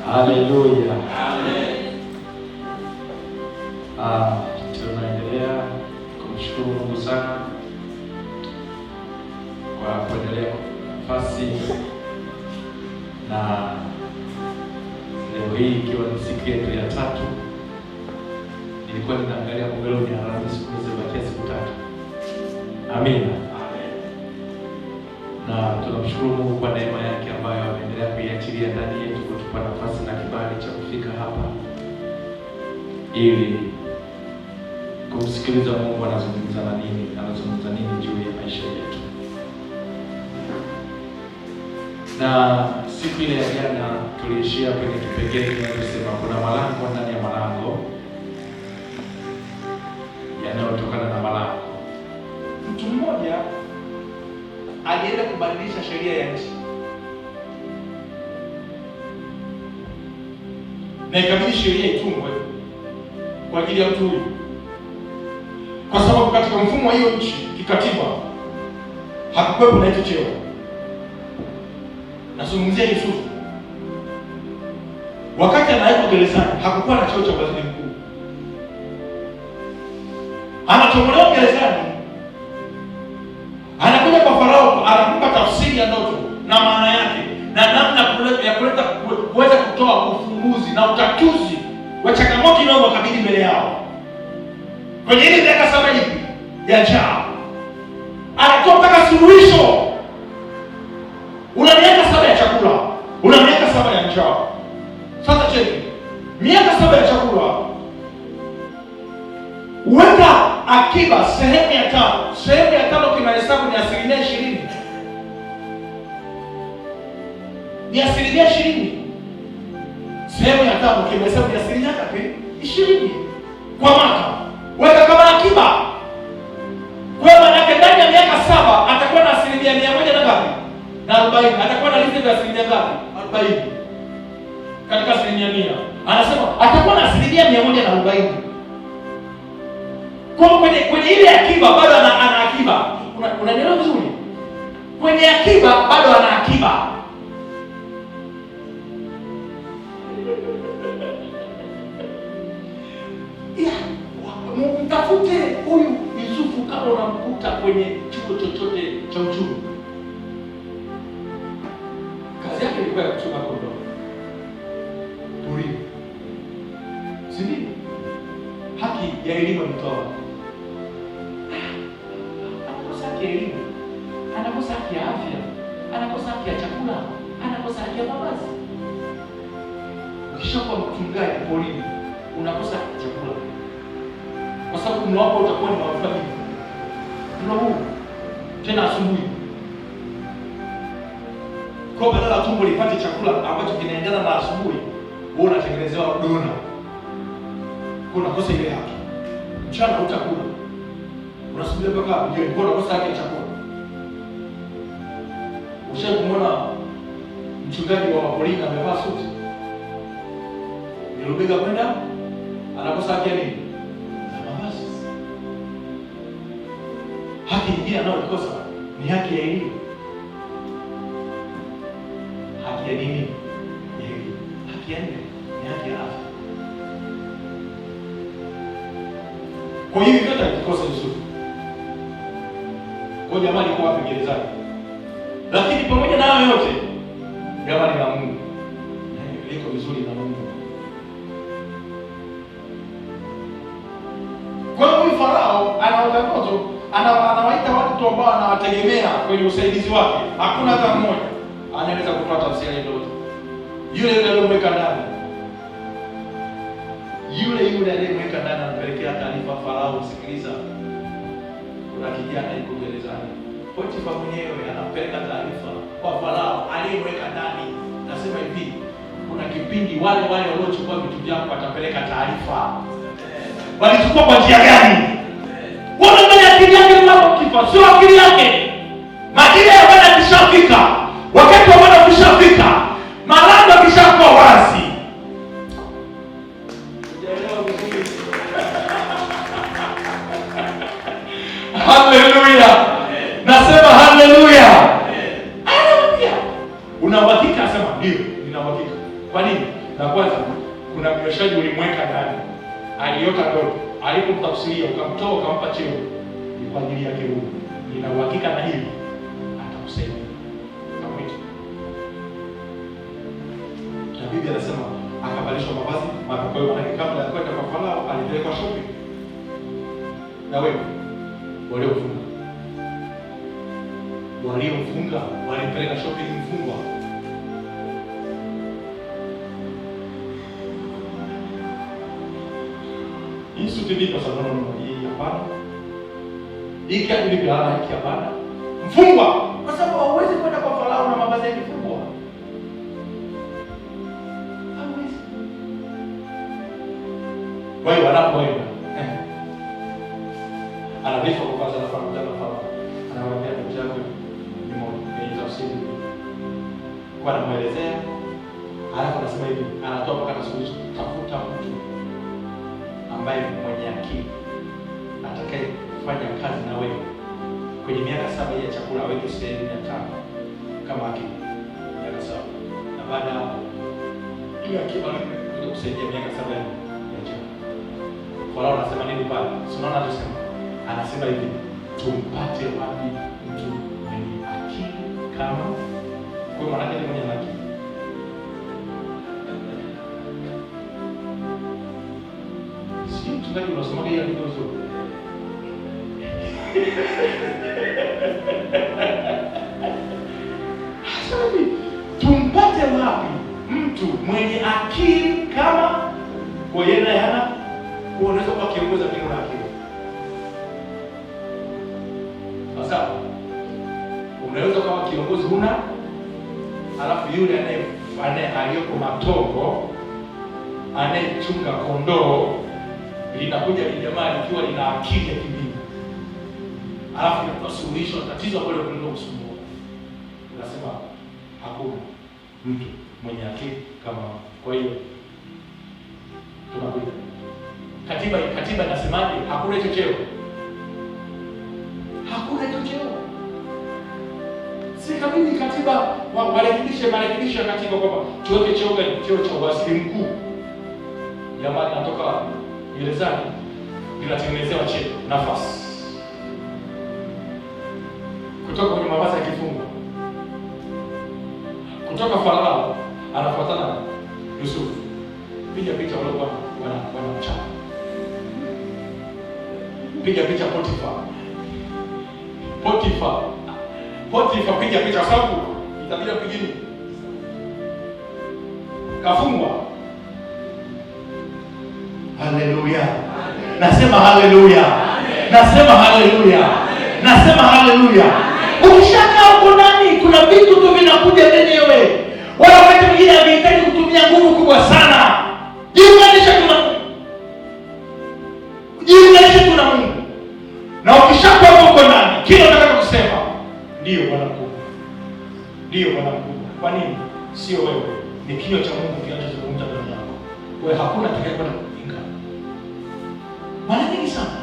Haleluya. Tunaendelea kumshukuru Mungu sana kwa kuendelea nafasi, na leo hii ikiwa ni siku yetu ya 3, nilikuwa ninaangalia leo ni Alhamisi, siku zimebakia siku 3. Amina. Na tunamshukuru Mungu kwa neema yake ambayo ameendelea kuiachilia ndani yetu, kutupa nafasi na kibali cha kufika hapa ili kumsikiliza Mungu anazungumza nini juu ya maisha yetu. Na siku ile ya jana tuliishia kwenye kipengele kinachosema kuna malango ndani ya malango yanayotokana na malango. Mtu mmoja alienda kubadilisha sheria ya nchi, na ikabidi sheria itungwe kwa ajili ya mtu huyu, kwa sababu katika mfumo wa hiyo nchi kikatiba hakukuwepo na hicho cheo. Nazungumzia Yusufu. Wakati anawekwa gerezani hakukuwa na cheo cha waziri mkuu. Anatolewa gerezani, anakuja kwa Farao, anampa tafsiri ya ndoto na maana yake na namna ya kuweza kutoa ufumbuzi na utatuzi wa changamoto inayowakabili mbele yao kwenye ile miaka 7 hivi ya njaa. Anatoa mpaka suluhisho. Una miaka 7 ya chakula, una miaka 7 ya njaa. Sasa cheki, miaka 7 ya chakula, uweka akiba sehemu ya 5. Sehemu ya 5 kimahesabu ni 20%. Ni 20%. Sehemu ya 5 kimahesabu ni 20% kwa mwaka. Weka kama akiba. Kwa maana ndani ya miaka 7 atakuwa na 100 na ngapi? Na 40. Atakuwa na listi ya ngapi? 40. Katika 100. Anasema atakuwa na 140. Kwa kwenye ile akiba bado ana akiba. Unaelewa vizuri? Kwenye akiba bado ana akiba. Mtafute huyu Yusufu kama unamkuta kwenye chuo chochote cha uchumi. Kazi yake ilikuwa ya kuchunga kondoo porini. Si ndio? Haki ya elimu mtoa. Anakosa haki ya elimu, anakosa haki ya afya, anakosa haki ya chakula, anakosa haki ya mavazi. Ukishakuwa mchungaji porini, unakosa haki ya chakula, kwa sababu mlo wako utakuwa ni mafuta mingi. Mlo huu tena asubuhi, kwa badala ya tumbo lipate chakula ambacho kinaendana na asubuhi, wewe unatengenezewa dona. Kuna kosa ile haki. Mchana utakula, unasubiri mpaka jioni, kwa unakosa haki ya chakula. Ushakumwona mchungaji wa Mapolina amevaa suti, nilobega kwenda, anakosa haki ya nini? Na mavazi. Haki nyingine anayokosa ni haki ya elimu. Haki ya nini? Ya elimu. Haki ya nini? Ni haki ya afya. Kwa hiyo vyote alikosa Yusufu. Kwa jamani kwa wapi gerezani. Lakini pamoja na hayo yote, jamani na Mungu. Liko vizuri na Mungu. Kwa hiyo Farao anaota ndoto, anawaita watu ambao anawategemea kwenye usaidizi wake. Hakuna hata mmoja anaweza kutoa tafsiri ya ndoto. Yule aliyemweka ndani. Yule aliyemweka ndani anapelekea taarifa Farao, sikiliza, kuna kijana yuko gerezani. Potifa mwenyewe anapeleka taarifa kwa Farao aliyemweka ndani. Nasema hivi, kuna kipindi wale waliochukua vitu vyako watapeleka taarifa. Walichukua kwa njia gani? Wanaangalia akili yake mnapokifa, sio akili yake. Majira ya Bwana kishafika. Wakati wa Bwana kishafika. Malango kishakuwa wazi. Haleluya. Nasema haleluya. Haleluya. Una uhakika sema ndani. Aliota ndoto, alipomtafsiria ukamtoa ukampa cheo, ni kwa ajili yake huyu. Nina uhakika na hili atakusaidia. Na Biblia anasema akavalishwa mavazi mapya. Kwa hiyo maana kabla ya kwenda kwa Farao alipelekwa shopping. Na wewe waliofunga walipeleka shopping mfungwa. Hii suti vipi kwa sababu hii hapana. Hii kiatu vipi hapana, hiki hapana. Mfungwa kwa sababu hauwezi kwenda kwa Farao na mavazi ya mfungwa. Hauwezi. Kwa hiyo wanapoenda anavishwa kwa kwanza na Farao. Anamwambia ndugu yangu ni mmoja tafsiri. Kwa anamuelezea, alafu anasema hivi, anatoa mpaka suluhisho, tafuta mtu ambaye mwenye akili atakaye kufanya kazi na wewe kwenye miaka 7 ya chakula, aweke sehemu 5 kama akili miaka 7, na baada ya hapo ile akili ndio kusaidia miaka 7 ya chakula. Farao anasema nini pale? Unaona anasema, anasema hivi, tumpate wapi mtu mwenye akili kama kwa maana yake mwenye akili. Si tunataka tunasoma ile andiko zote. Hasabi, tumpate wapi mtu mwenye akili kama kwa yeye yana unaweza kuwa kiongozi bila akili. Sasa unaweza kuwa kiongozi huna, alafu yule aliyeko matongo anayechunga kondoo linakuja ni jamaa likiwa lina akili ya kibingu, alafu linatoa suluhisho tatizo ambalo linalo kusumbua. Unasema hakuna mtu mwenye akili kama. Kwa hiyo tunakuja katiba inasemaje? Hakuna hicho cheo, hakuna hicho cheo. Si kabili katiba marekebisho ya katiba kwamba tuweke cheo gani? Cheo cha waziri mkuu. Jamani, natoka gerezani linatengenezewa cheo, nafasi kutoka kwenye mavazi ya kifungo, kutoka Farao anafuatana na Yusufu. Piga picha wale wanamchapa, piga picha Potifa, piga picha sababu itabidi pigini kafungwa. Haleluya. Nasema haleluya. Nasema haleluya. Nasema haleluya. Ukishakaa huko ndani kuna vitu tu vinakuja wenyewe. Wala wakati mwingine havihitaji kutumia nguvu kubwa sana. Jiunganishe tuna Mungu. Na ukishakuwa huko ndani, kile unataka kusema ndio Bwana mkubwa. Ndio Bwana mkubwa. Kwa nini? Sio wewe. Ni kinywa cha Mungu kinachozungumza ndani yako. Kwa hiyo hakuna atakayekwenda kupinga. Mara nyingi sana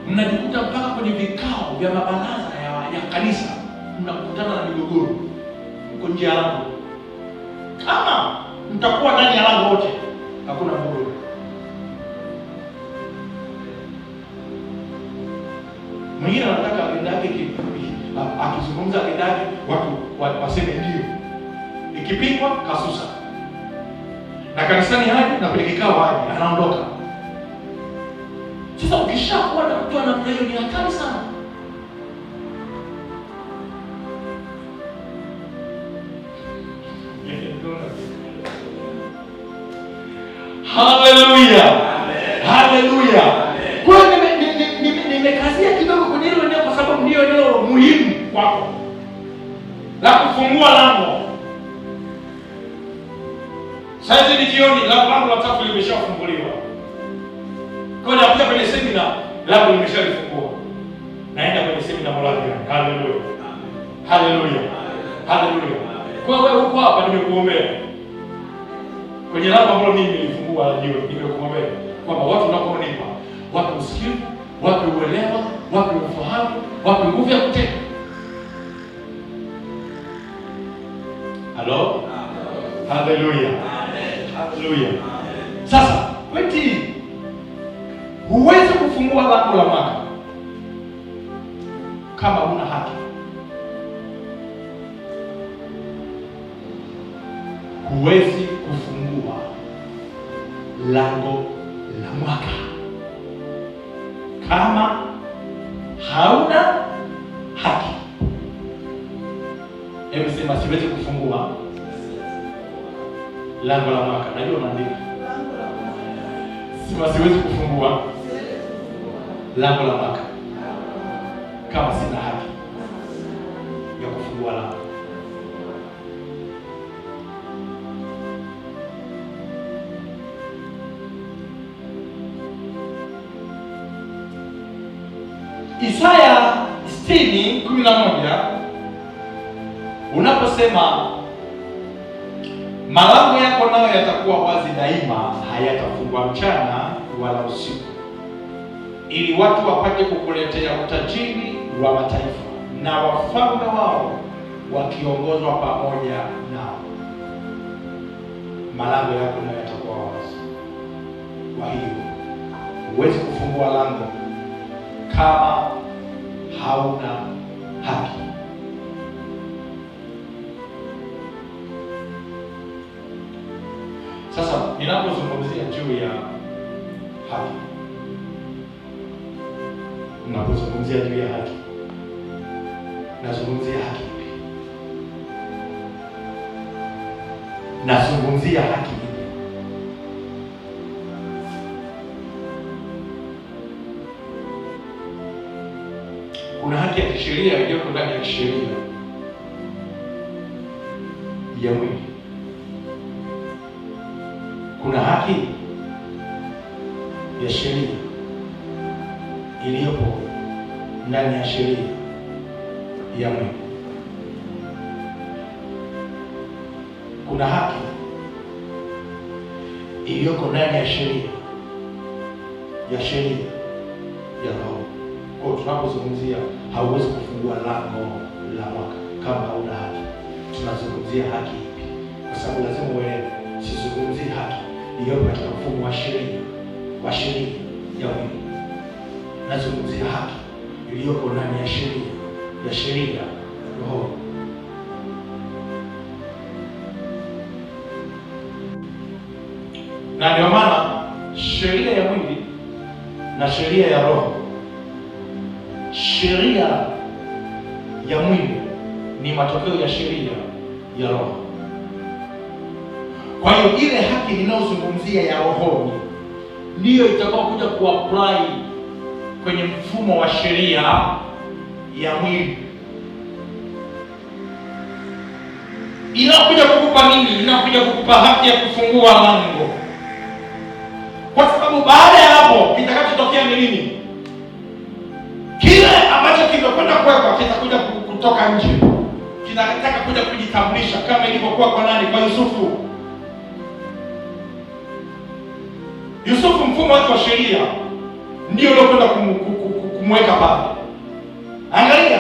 mnajikuta mpaka kwenye vikao vya mabaraza ya kanisa mnakutana na migogoro huko nje ya lango. Kama mtakuwa ndani ya lango wote, hakuna mgogoro. Mwingine anataka agenda yake akizungumza agenda yake watu waseme ndio. Ikipikwa kasusa. Na kanisani haji na kwenye kikao haji, anaondoka. Sasa ukishakuwa na mtu ana mnayo ni hatari sana. Haleluya. Haleluya. Kwa hiyo nimekazia kidogo kwenye hilo eneo kwa sababu ndio eneo muhimu kwako la kufungua lango. Sasa ni jioni, lango la tatu limeshafunguliwa. Kwa hiyo nakuja kwenye semina, lango limeshalifungua. Naenda kwenye semina Moravia. Haleluya. Haleluya. Haleluya. Kwa hiyo wewe uko hapa nimekuombea. Kwenye lango ambalo mimi nilifungua jioni, nimekuombea kwamba watu wanapoonipa, wape usikivu, wape uelewa, wape ufahamu, wape nguvu ya kutenda. Halo? Haleluya. Haleluya. Sasa, weti kufungua lango la mwaka kama huna haki. Huwezi kufungua lango la mwaka kama hauna haki. Hebu sema, siwezi kufungua lango la mwaka. Najua unaandika. Sema, siwezi kufungua lango la mwaka kama sina haki ya kufungua lango. Isaya 60:11 unaposema malango yako nayo yatakuwa wazi daima, hayatafungwa mchana wala usiku, ili watu wapate kukuletea utajiri wa mataifa na wafalme wao wakiongozwa pamoja nao. Malango yako nayo yatakuwa wazi. Kwa hiyo huwezi kufungua lango kama hauna haki. Sasa ninapozungumzia juu ya haki, ninapozungumzia juu ya haki, nazungumzia haki ipi? Nazungumzia haki ipi? Kuna haki ya kisheria iliyoko ndani ya kisheria ya mwili. Kuna haki ya sheria iliyopo ndani ya sheria ya mwili. Kuna haki iliyoko ndani ya sheria ya roho. Kwa tunapozungumzia hauwezi kufungua lango la mwaka kama hauna haki, tunazungumzia haki ipi? Kwa sababu lazima uelewe, sizungumzii haki iliyopo katika mfumo wa sheria ya mwili. Nazungumzia haki iliyoko ndani ya sheria roho. Na ndio maana sheria ya mwili na sheria ya roho, sheria ya mwili ni matokeo ya sheria ya roho. Kwa hiyo ile haki ninayozungumzia ya rohoni ndiyo itakayokuja kuapply kwenye mfumo wa sheria ya mwili. Inakuja kukupa nini? Inakuja kukupa haki ya kufungua lango, kwa sababu baada ya hapo kitakachotokea ni nini? Kile ambacho kimekwenda kuwekwa kitakuja kutoka nje, kinataka kuja kujitambulisha, kama ilivyokuwa kwa nani? Kwa Yusufu. Yusufu, mfumo wake wa sheria ndio uliokwenda kumweka pale. Angalia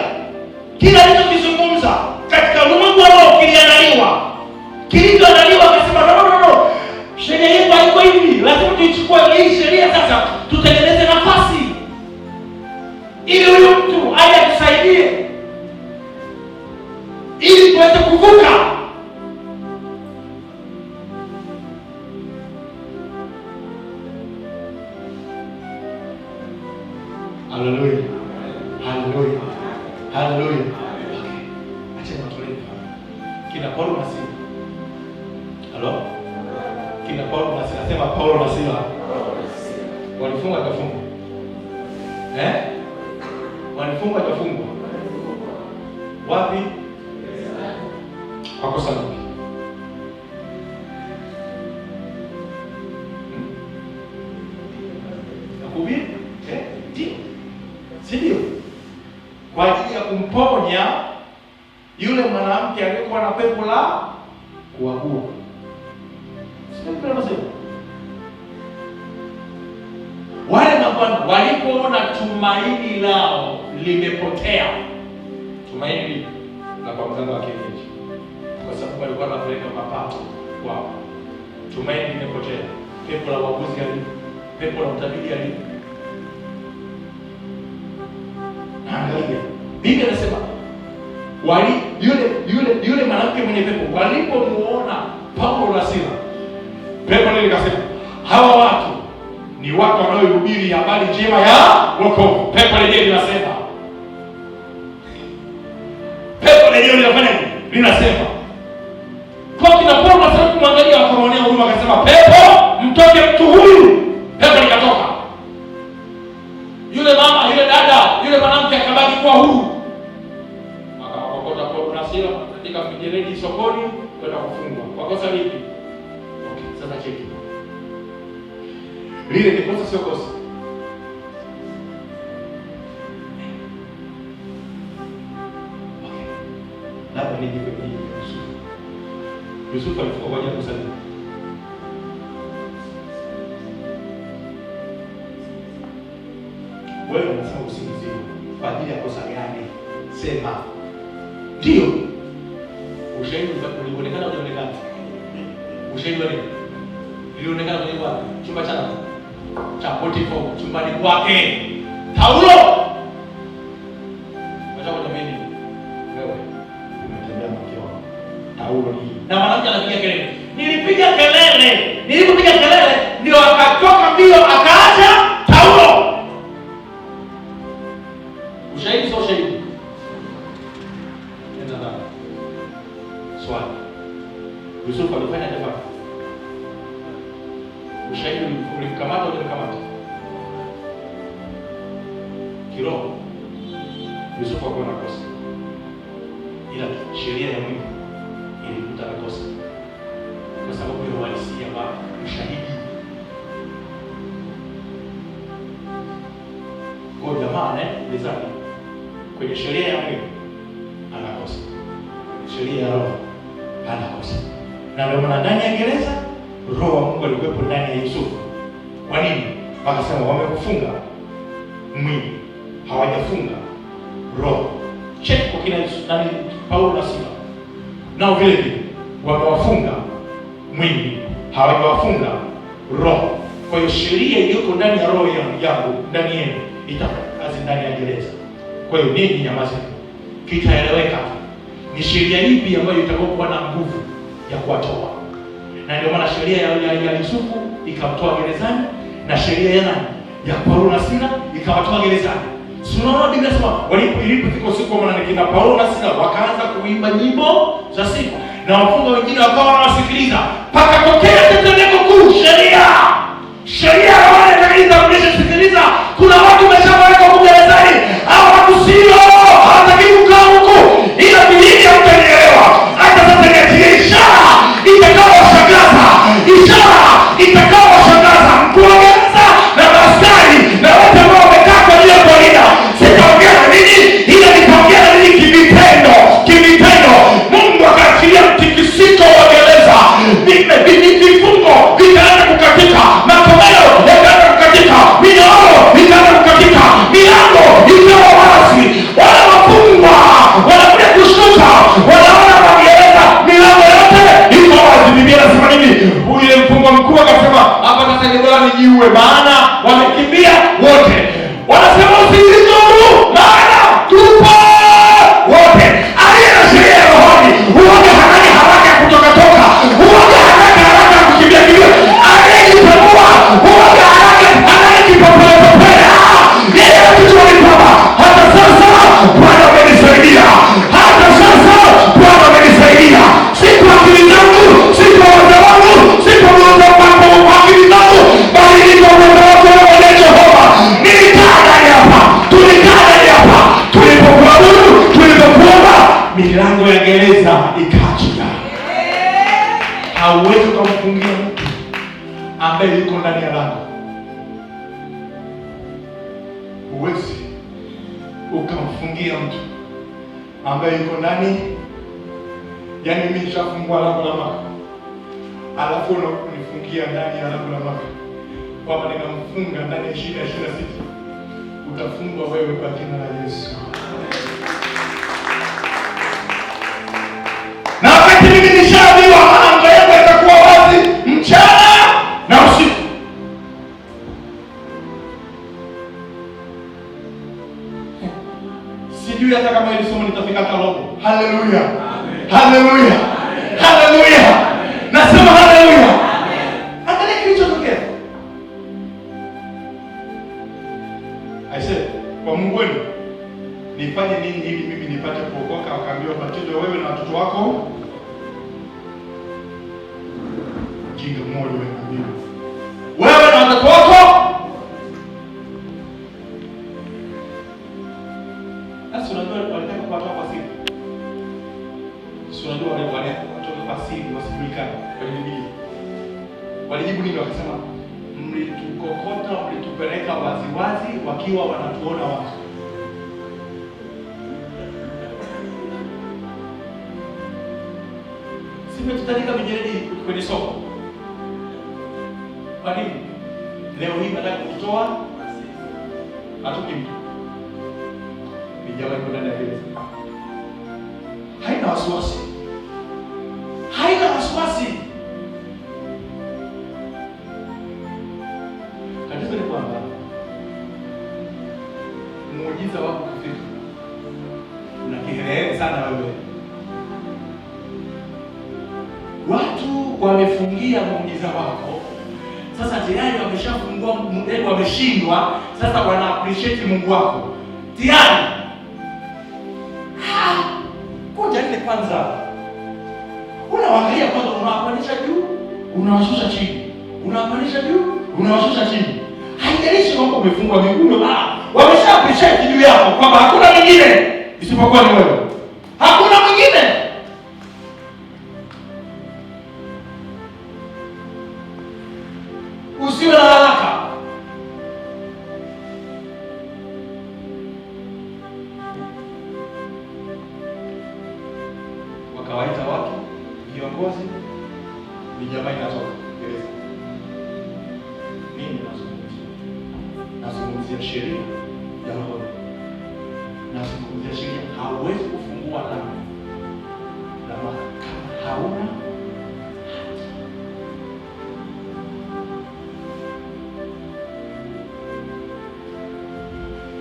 kila alichokizungumza katika ulimwengu wa roho kiliandaliwa, kilivyoandaliwa. Akasema no, sheria yetu haiko hivi, lazima tuichukue hii sheria sasa, tutengeneze nafasi ili huyu mtu aje atusaidie, ili tuweze kuvuka. Haleluya, haleluya, haleluya. Okay, acha nitolee kina Paulo na Sila. Halo, kina Paulo na Sila. Sema Paulo na Sila walifunga kafunga, walifunga kafungwa. Wapi? Kwa kosa lipi? Nakuhubiri ndio, si ndio? Kwa ajili ya kumponya yule mwanamke aliyekuwa na pepo la kuagua. Sio kile msemo. Wale mabwana walipoona tumaini lao limepotea, tumaini la kwa mganga wa kienyeji, kwa sababu walikuwa wanapeleka mapato kwao, tumaini limepotea. Pepo la uaguzi alipo, pepo la utabiri alipo, Biblia inasema yule mwanamke mwenye pepo walipomuona Paulo na Sila, pepo lile likasema, hawa watu ni watu wanaohubiri habari njema ya wokovu. Pepo lenyewe linasema, pepo lenyewe linafanya nini? Linasema kwa kina Paulo na Sila kumwangalia, wakamwonea huruma, akasema, pepo mtoke mtu huyu. Pepo likatoka. Yule mama, yule dada, yule mwanamke akabaki kuwa huru. Akawakokota Paulo na Sila katika mijeledi sokoni kwenda kufungwa. Kwa kosa lipi? Okay, sasa cheki. Lile ni kosa, sio kosa? Okay. Labda nijipe Yusufu alifungwa kwa ajili ya kosa lipi? Wewe unasema usingiziwe kwa ajili ya kosa gani? Sema. Ndio. Ushahidi ulionekana ulionekana. Ushahidi wa nini? Ilionekana kwenye wapi? Chumba cha Potifa, chumbani kwake. Paulo. Wacha kwa mimi. Wewe umetembea mkeo. Paulo hii. Na mwanamke anapiga kelele. Nilipiga kelele. Nilipopiga kelele ndio akatoka mbio akaacha Paulo. Ushahidi sio ushahidi. Nenda ndani. Swali. Yusufu alifanya jambo. Ushahidi ulimkamata au ulimkamata? Kiroho Yusufu hakuwa na kosa, ila sheria ya Mungu ilikuta na kosa kwa sababu ya uhalisia wa ushahidi. Kwa jamaa mezani kwenye sheria ya Mungu anakosa, sheria ya roho anakosa. Na ndio maana ndani ya gereza Roho wa Mungu alikuwepo ndani ya Yusufu. Kwa nini? Wakasema wamekufunga mwili, hawajafunga roho. Cheki kwa kina nani Paulo na Sila. Nao vile vile wamewafunga mwili, hawajawafunga roho. Kwa hiyo sheria iliyoko ndani ya roho yangu ndani yenu itafanya kazi ndani ya gereza. Kwa hiyo ninyi nyamazeni. Kitaeleweka ni sheria ipi ambayo itakuwa na nguvu ya kuwatoa. Na ndio maana sheria ya Yusufu ikamtoa gerezani na sheria ya nani? Ya Paulo na Sila ikawatoa gerezani. Unaona Biblia inasema ilipofika siku kwa maana kina Paulo na Sila wakaanza kuimba nyimbo za sifa na wafungwa wengine wakawa wanawasikiliza. Pakatokea tetemeko kuu. Sheria ya wale wanaosikiliza kusikiliza. Kuna watu wameshawekwa gerezani. Hao watu sio hawataki kukaa huko. Ila Biblia mtanielewa. Hata sasa ni ishara itakayowashangaza. Ishara itakayowashangaza. Mkuu wa gereza na askari na wote ambao wamekaa kwa ajili ya kulinda. Sitaongea na ninyi ila nitaongea na ninyi kivitendo. Mungu akaachilia mtikisiko wa gereza. Vifungo vikaanza kukatika. Makomeo yakaanza kukatika. Minyororo ikaanza kukatika. Milango ikawa wazi. Wale wafungwa wanakuja kushtuka. Wanaona magereza milango yote iko wazi. Biblia inasema nini? Yule mfungwa mkuu akasema, hapa sasa ni bora nijiue, maana wamekimbia wote. Wanasema usinizuru, maana tupo wote. Aliye na sheria ya rohoni huwaga hanani haraka ya kutoka, huwaga haraka ya kukimbia. Aliyejitambua huwaga anayejipopea. Yeye anajua ni kwamba hata sasa Bwana amenisaidia. Si kwa akili zangu, si kwa uwezo wangu, si kwa uwezo wangu kwa akili zangu, bali ni kwa uwezo wako wewe Jehova. Tulikaa ndani hapa. Tulipokuomba milango ya gereza ikaachia. Hauwezi kumfungia mtu ambaye yuko ndani ya lango. Huwezi ukamfungia mtu ambaye yuko ndani. Yaani mimi nishafungua lango la Maka, alafu unanifungia ndani ya lango la Maka, kwamba ninamfunga ndani ya 26. Utafungwa wewe kwa jina la Yesu. Na wakati mimi nishaambiwa anga yako itakuwa wazi mchana na usiku. sijui hata kama hili somo litafika hata robo. Haleluya. Haleluya. Haleluya. Nasema haleluya. Angalia kilichotokea. Aisee, kwa Mungu wenu nifanye nini ili mimi nipate kuokoka? Akaambiwa batizwe wewe na watoto wako. Jinga mmoja wewe na watoto wako. Sasa unajua walitaka kuwatoa kwa siri. Sasa unajua wale watoka kwa siri wasijulikane kwenye Biblia. Walijibu nini? Wakasema mlitukokota, mlitupeleka waziwazi wakiwa wanatuona watu. Simetutanika mijeledi kwenye soko. Kwa nini? Leo hii nataka kutoa hatuki mtu. Vijana iko ndani ya gereza. Haina wasiwasi. Haina wasiwasi. Tatizo ni kwamba muujiza wako kufika. Una kiherehere sana wewe. Watu wamefungia muujiza wako. Sasa tayari wameshafungua mdego, wameshindwa. Sasa wana appreciate Mungu wako. Tayari. Ngoja nne kwanza. Unawaangalia kwanza, unawapandisha juu, unawashusha chini. Unawapandisha juu, unawashusha chini. Haijalishi kwamba umefungwa miguu, wamesha appreciate juu yako kwamba hakuna mwingine isipokuwa ni wewe. Hakuna mwingine. Usiwe na haraka. Wakawaita watu, viongozi, vijamaa inatoka gereza. Nini nazungumzia? Nazungumzia sheria ya roho. Nazungumzia sheria. Hauwezi kufungua lango la mahakama hauna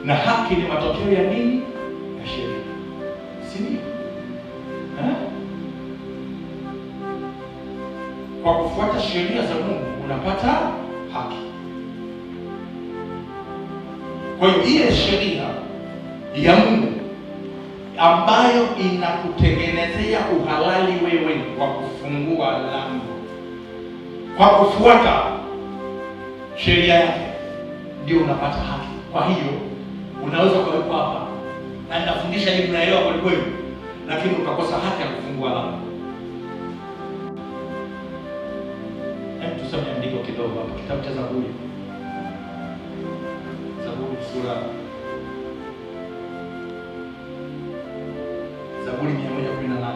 na haki. Ni matokeo ya nini? Ya sheria, si ndio? Kwa kufuata sheria za Mungu unapata haki. Kwa hiyo ile sheria ya Mungu ambayo inakutengenezea uhalali wewe wa kufungua lango, kwa kufuata sheria yake ndio unapata haki. Kwa hiyo unaweza kuwepo hapa na ninafundisha hivi, naelewa kwa kweli, lakini ukakosa haki ya kufungua lango. Hebu tusome andiko kidogo hapa, kitabu cha Zaburi. Zaburi 118.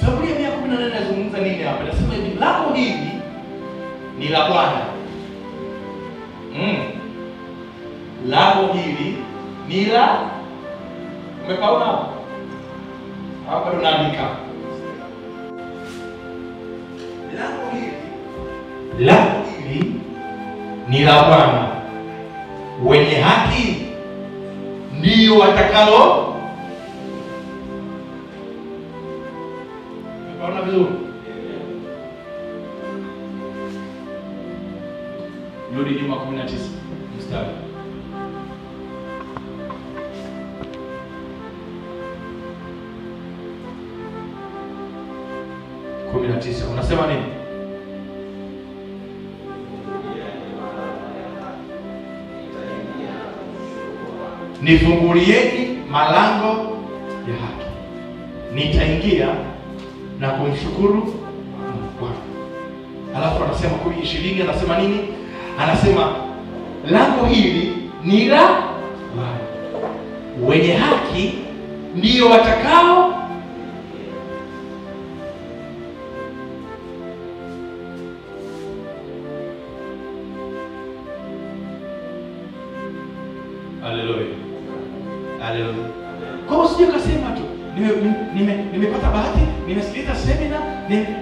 Zaburi ya 118 inazungumza nini hapa? Nasema hivi, lango hili ni la Bwana. Lango hili ni la, umepaona hapo? Hapa tunaandika lango hili ni la Bwana, wenye haki ndio watakalo. Umepaona vizuri? Rudi nyuma 19 mstari. Unasema nini? Nifungulieni malango ya haki, nitaingia na kumshukuru Bwana. Alafu anasema 20 anasema nini? Anasema lango hili ni la Bwana, wenye haki ndio watakao. Haleluya. Haleluya. Kwa usije kasema tu nimepata bahati, nimesikiliza semina,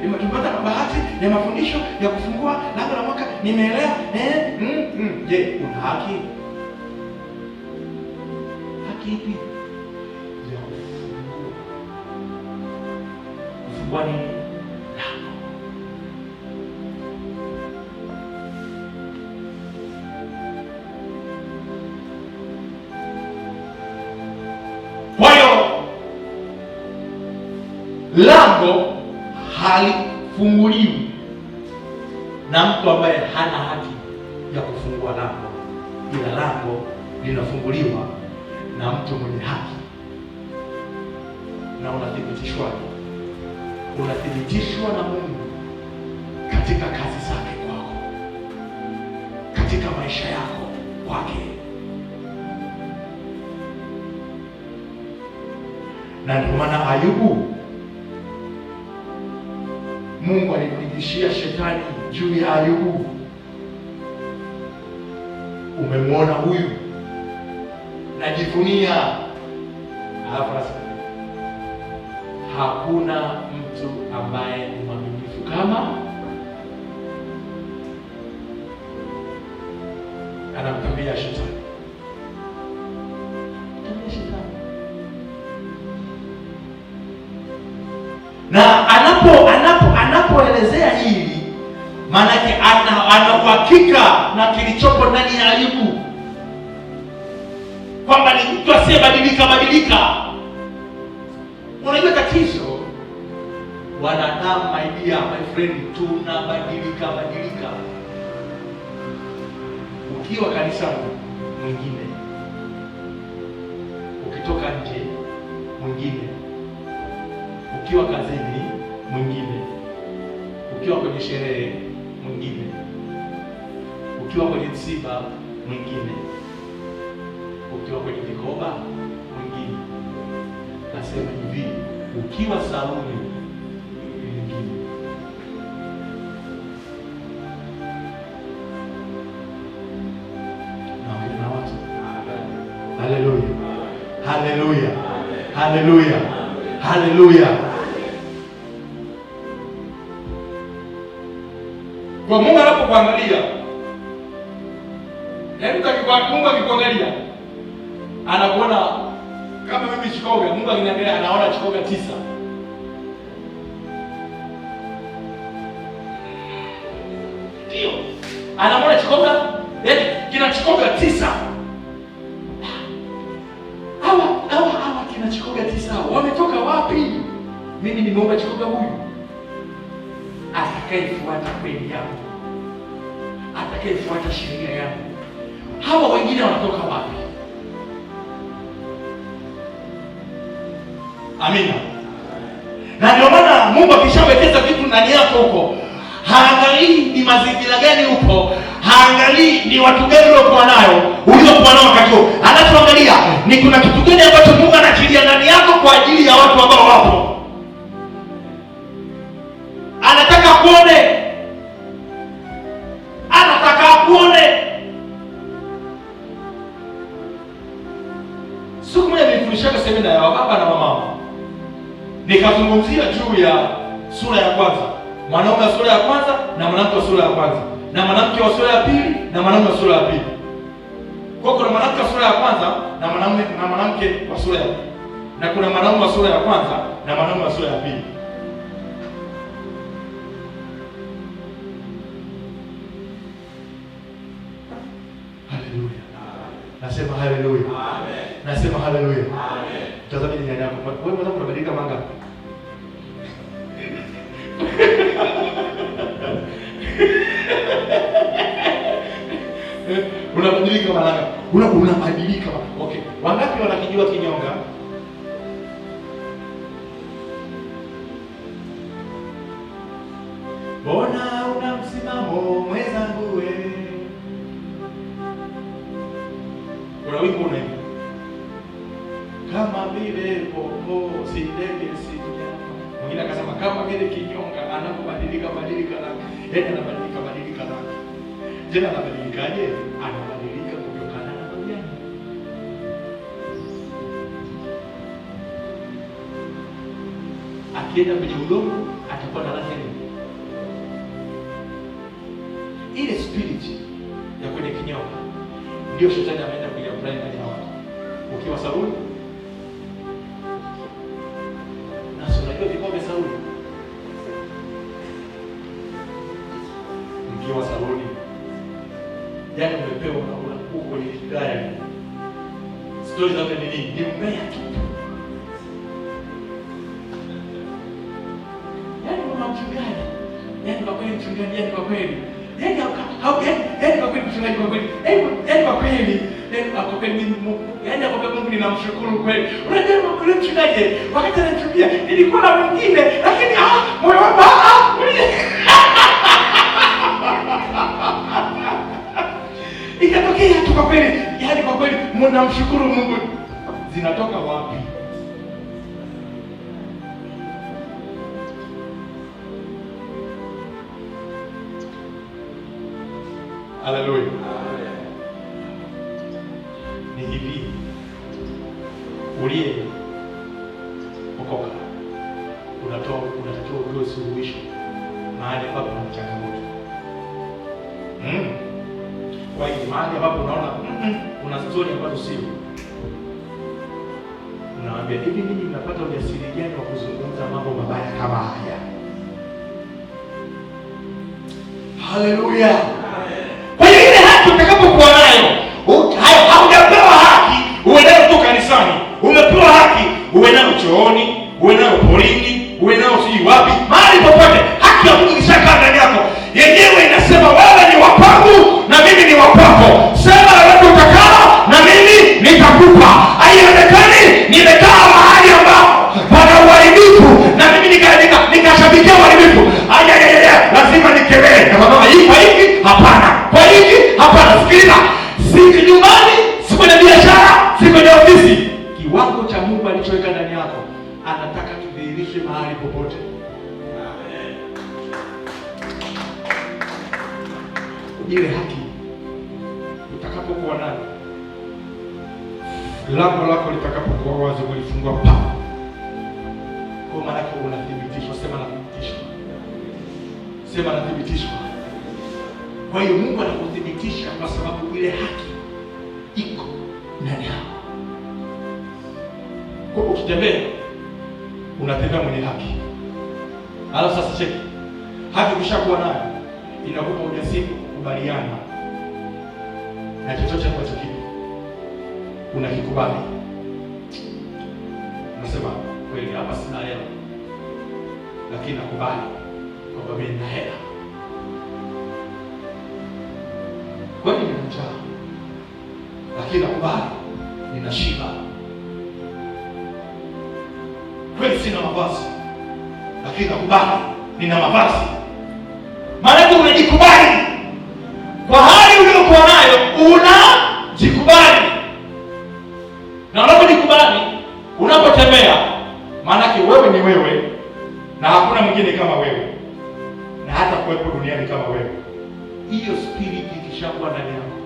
nimepata bahati ya mafundisho ya kufungua lango la mwaka, nimeelewa. Je, una haki? Haki ipi ya kufungua nini lango? Kwa hiyo lango halifunguliwi na mtu ambaye hana haki ya kufungua lango, ila lango linafunguliwa na mtu mwenye haki. Na unathibitishwaje? Unathibitishwa na Mungu katika kazi zake kwako, katika maisha yako kwake. Na ndio maana Ayubu, Mungu alimrudishia shetani juu ya Ayubu. Umemwona huyu najivunia, alafu nasema hakuna mtu ambaye ni mwaminifu kama anamtambia shetani. Na anapoelezea hili, maana yake ana uhakika na kilichopo ndani ya Ayubu, kwamba ni mtu asiyebadilika. Unajua tatizo, wanadamu, my dear, my friend, tunabadilika. Ukiwa kanisa mwingine, ukitoka nje mwingine, ukiwa kazini mwingine, ukiwa kwenye sherehe mwingine, ukiwa kwenye msiba mwingine, ukiwa kwenye mikoba mwingine. Nasema hivi, ukiwa saluni mwingine. Naongea na watu. Haleluya, haleluya, haleluya, haleluya. Kwa Mungu anapokuangalia, Mungu akikuangalia anakuona kama mimi Chikoga. Mungu akiniangalia anaona Chikoga 9. Ndio. Anaona Chikoga, kina Chikoga 9. Hawa kina Chikoga 9 wametoka wapi? Mimi nimeomba Chikoga huyu atakayefuata kweli yangu, atakayefuata sheria yangu. Hawa wengine wanatoka wapi? Amina. Na ndio maana Mungu akishawekeza vitu ndani yako huko, haangalii ni mazingira gani upo, haangalii ni watu gani uliokuwa nao wakati huo. Anachoangalia ni kuna kitu gani ambacho Mungu anachilia ndani yako kwa ajili ya watu ambao wapo. Anataka akuone. Siku moja nilifundisha semina ya baba na mama, nikazungumzia juu ya sura ya kwanza, mwanaume wa sura ya kwanza na mwanamke wa sura ya kwanza, na mwanamke wa sura ya pili na mwanaume wa sura ya pili. Kwa kuna mwanamke wa sura ya kwanza na mwanamke wa sura ya pili, na kuna mwanaume wa sura ya kwanza na mwanaume wa sura ya pili. Haleluya. Nasema haleluya. Amen. Nasema haleluya. Amen. Tazama ni nyanya yako. Wewe unataka kubadilika manga? Unabadilika manga. Unabadilika. Okay. Wangapi wanakijua kinyonga? Bona una msimamo mwenzangu wewe. Kuna wimbo unaimba kama vile popo si ndege si mnyama. Mwingine akasema kama vile kinyonga anapobadilika rangi, anabadilika rangi. Je, anabadilikaje? Anabadilika kutokana na majani. akienda kwenye udongo atakuwa na rangi nini? Ile spirit ya kwenye kinyonga ndio shetani ameenda kuiapply ndani ya watu. Ukiwa Sauli, na sio unajua vikombe Sauli, mkiwa Sauli, yani umepewa huko kwenye gari, stories zote ni nini? Ni mmea tu. Yani mama mchungaji, yani kwa kweli mchungaji, yani kwa kweli yani kwa kweli mchungaji, kwa kweli yani kwa kweli kwa kweli yani kwa kweli Mungu ninamshukuru kweli. Unajua kwa kweli mchungaji, wakati ananitumia nilikuwa na mwingine, lakini moyo wangu ikatokea tu kwa kweli, yani kwa kweli mnamshukuru Mungu. Zinatoka wapi? Haleluya. Ni hivi, ulie okoka, unatakiwa uwe suluhisho mahali ambapo kuna changamoto. Kwa hiyo mahali ambapo unaona kuna story ambazo sio, unawaambia hivi, ninyi mnapata ujasiri gani wa kuzungumza mambo mabaya kama haya? Haleluya. Kwa hiyo ile haki utakapokuwa nayo, haujapewa haki uwe nayo tu kanisani, umepewa haki uwe nayo chooni, uwe nayo porini, uwe nayo sijui wapi, mahali popote. Haki ya Mungu ishakaa ndani yako, yenyewe inasema wewe ni wa kwangu na mimi ni wa kwako. Sema lolote utakalo na mimi nitakupa. Haionekani nimekaa mahali ambapo pana uharibifu na mimi nikashabikia uharibifu. Lazima nikelee kama mama hii kwa hiki hapana, kwa hiki hapana. Sikiliza, si nyumbani, si kwenye biashara, si kwenye ofisi. Kiwango cha Mungu alichoweka ndani yako anataka tudhihirishe mahali popote. Ile haki utakapokuwa nayo, lango lako litakapokuwa wazi, kulifungua pa kwa maana yake unathibitishwa. Sema nathibitishwa, sema nathibitishwa. Kwa hiyo Mungu anakuthibitisha kwa sababu ile haki iko ndani yako. Kwa hiyo ukitembea unatembea mwenye haki. Alafu sasa cheki, haki ukishakuwa nayo inakupa ujasiri kukubaliana na chochote ambacho kipo, unakikubali. Unasema kweli hapa sina hela, lakini nakubali kwamba mimi nina hela. Kweli nina njaa, lakini nakubali nina shiba. Kweli sina mavazi, lakini nakubali nina mavazi. Maana unajikubali kwa hali uliyokuwa nayo, unajikubali. Na unapojikubali, unapotembea, maana wewe ni wewe na hakuna mwingine kama wewe, na hata kuwepo duniani kama wewe. Hiyo spirit ikishakuwa ndani yako,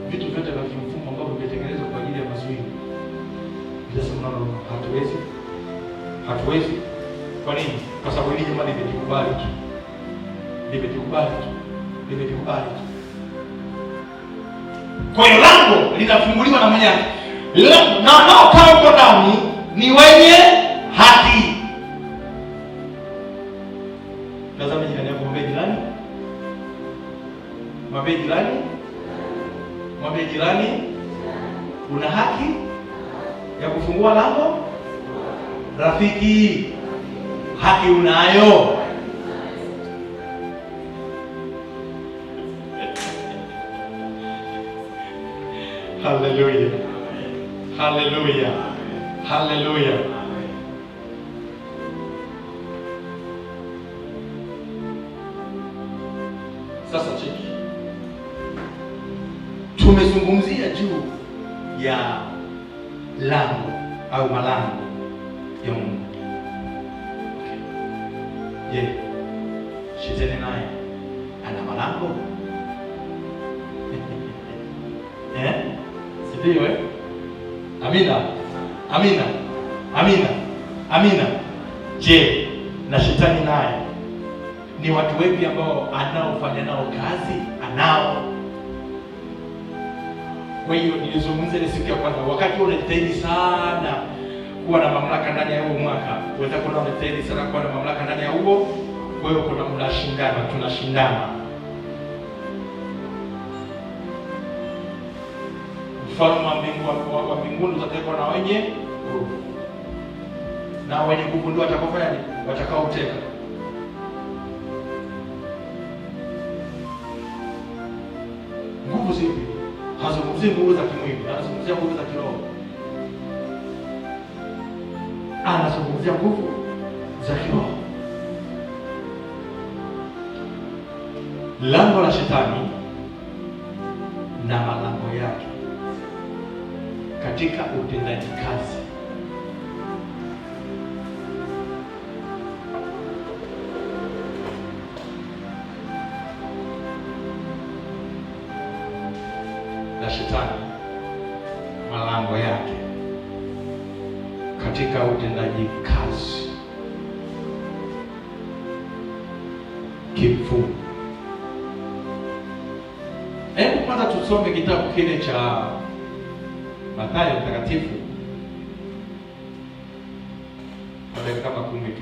vitu vyote vya kimfumo ambavyo vimetengenezwa kwa ajili ya mazuio vitasema hatuwezi. Kwa nini? Kwa sababu hili jamani limejikubali tu. Kwa hiyo lango linafunguliwa na mwenyewe, na wanaokaa huko ndani ni wenye haki. Tazama jirani yako, mwambie jirani, una haki ya kufungua lango. Rafiki, haki unayo. Haleluya, haleluya, haleluya. Sasa cheki, tumezungumzia juu ya lango au malango ya Mungu. Je, shetani naye ana malango? Ndio, Amina, amina, amina, amina. Je, na shetani naye ni watu wepi ambao anaofanya nao kazi? Anao. Kwa hiyo nilizungumza ile siku ya kwanza, wakati unajitahidi sana kuwa na mamlaka ndani ya huo mwaka, utakuwa unajitahidi sana kuwa na mamlaka ndani ya huo, wewe kuna mnashindana, tunashindana. Ufalme wa mbinguni utatekwa na wenye nguvu, na wenye nguvu ndio watakofanya nini? Watakaoteka. Nguvu zipi? Hazungumzii nguvu za kimwili, anazungumzia nguvu za kiroho. Anazungumzia nguvu za kiroho. Lango la shetani na malango yake katika utendaji kazi. La shetani, malango yake katika utendaji kazi kimfumo. Hebu kwanza tusome kitabu kile cha Mathayo Mtakatifu. Baada kama 10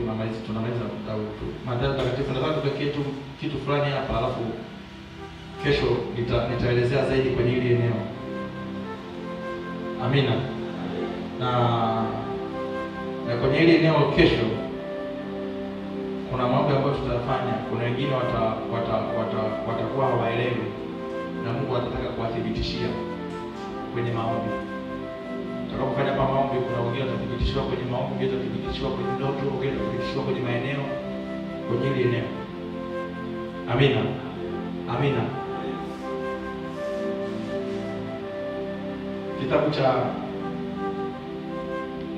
tunamaliza kitabu tu. Mathayo Mtakatifu, nataka tuweke kitu fulani hapa, alafu kesho nitaelezea zaidi kwenye hili eneo. Amina. Na kwenye hili eneo kesho kuna mambo ambayo tutafanya. Kuna wengine watakuwa hawaelewi, na Mungu atataka kuwathibitishia kwenye maombi. Tutakapofanya hapa maombi, kuna wengine watathibitishwa kwenye maombi, wengine watathibitishwa kwenye ndoto, wengine watathibitishwa kwenye maeneo, kwenye hili eneo. Amina. Amina. Kitabu cha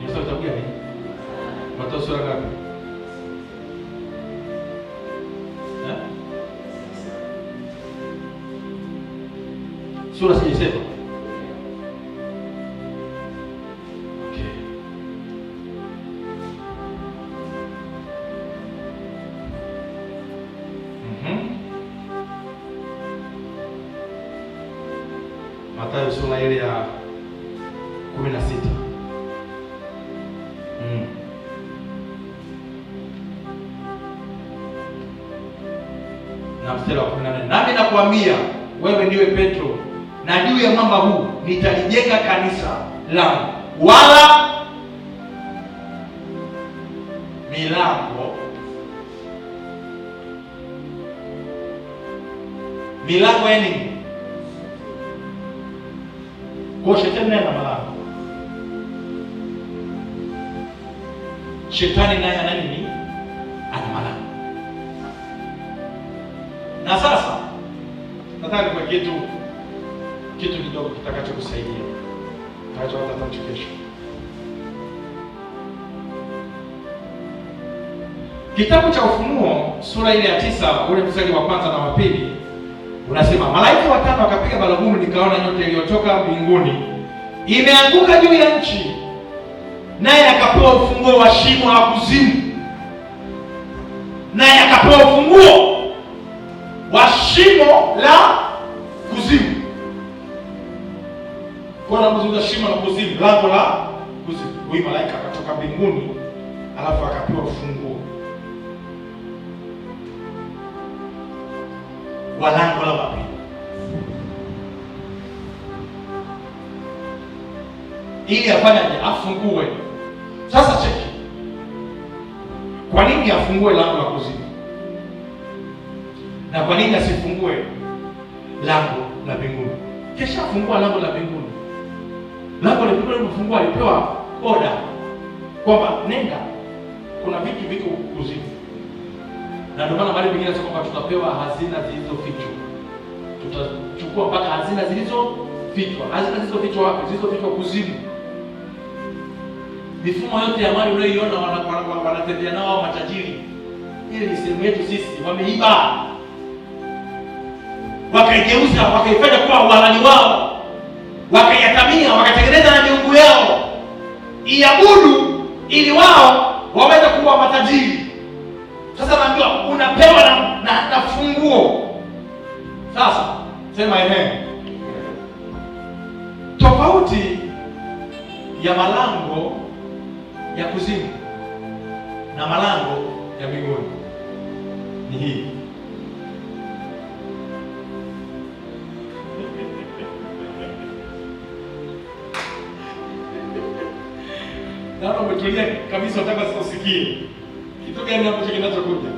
kitabu gani? Mathayo sura ngapi? Sura sijasema. Okay. Mathayo sura ile ya 16. Na mstari wa 18. Nami nakwambia wewe ndiwe Petro, na juu ya mwamba huu nitalijenga kanisa langu, wala milango ya nini? Kwa shetani naye ana malango. Shetani naye ana nini? Ana malango. Na sasa nataka kwa kitu kidogo kitakachokusaidia. Tutachota kesho. Kitabu cha Ufunuo sura ile ya 9 ule mstari wa kwanza na wa pili unasema, malaika watano wakapiga baragumu, nikaona nyota iliyotoka mbinguni imeanguka juu ya nchi, naye akapewa ufunguo wa shimo la kuzimu. Naye akapewa ufunguo wa shimo la kuzimu. Kwa nini shimo la kuzimu? Lango la kuzimu. Huyu malaika akatoka mbinguni, alafu akapewa ufunguo wa lango la wapi? Ili afanyaje? Afungue. Sasa cheki, kwa nini afungue lango la kuzimu na kwa nini asifungue lango la mbinguni? Kisha afungua lango la mbinguni. Lango la mbinguni lilifungua, alipewa oda kwamba nenda, kuna vitu viko kuzimu. Na ndio maana mahali pengine nasema kwamba tutapewa hazina zilizofichwa. Tutachukua mpaka hazina zilizofichwa. Hazina zilizofichwa wapi? Zilizofichwa kuzimu. Mifumo yote ya mali unayoiona wanatembea nao matajiri, ile ni sehemu yetu sisi. Wameiba, wakaigeuza, wakaifanya kuwa uhalali wao, wakaiatamia, wakatengeneza na miungu yao. iabudu ili wao waweze kuwa matajiri. Sasa naambiwa unapewa na funguo. Sasa sema amen. Tofauti ya malango ya kuzimu na malango ya mbinguni ni hii. Naona umetulia kabisa, unataka sasa usikie kitu gani ambacho kinachokuja.